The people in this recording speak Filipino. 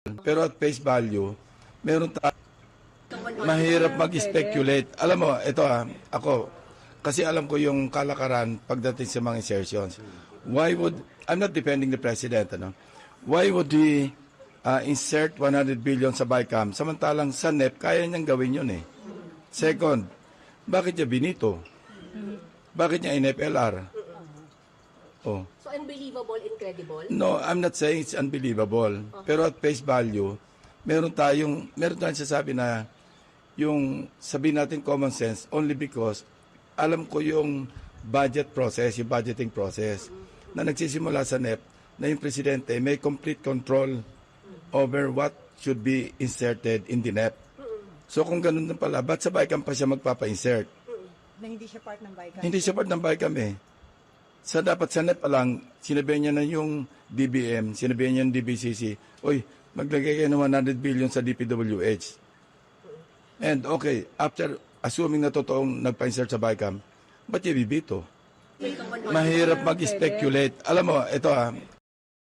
Pero at face value, meron mahirap mag-speculate. Alam mo, ito ako, kasi alam ko yung kalakaran pagdating sa mga insertions. Why would, I'm not defending the president, why would he insert 100 billion sa BICAM, samantalang sa NEP, kaya niyang gawin yun eh. Second, bakit niya binito? Bakit niya in-FLR? Oh. So unbelievable, incredible? No, I'm not saying it's unbelievable. Pero at face value, meron tayong sasabi na yung sabihin natin common sense only because alam ko yung budget process, yung budgeting process na nagsisimula sa NEP na yung presidente may complete control over what should be inserted in the NEP. So kung ganun na pala, ba't sa BICAM pa siya magpapa-insert? Na hindi siya part ng BICAM. Hindi siya part ng BICAM eh. Dapat sa NEP pa lang, sinabihan niya na yung DBM, sinabihan niya yung DBCC, oy, maglagay kayo ng 100 billion sa DPWH. And okay, after assuming na totoong nagpa-insert sa BICAM, ba't yung bibito? Mahirap mag-speculate. Alam mo, ito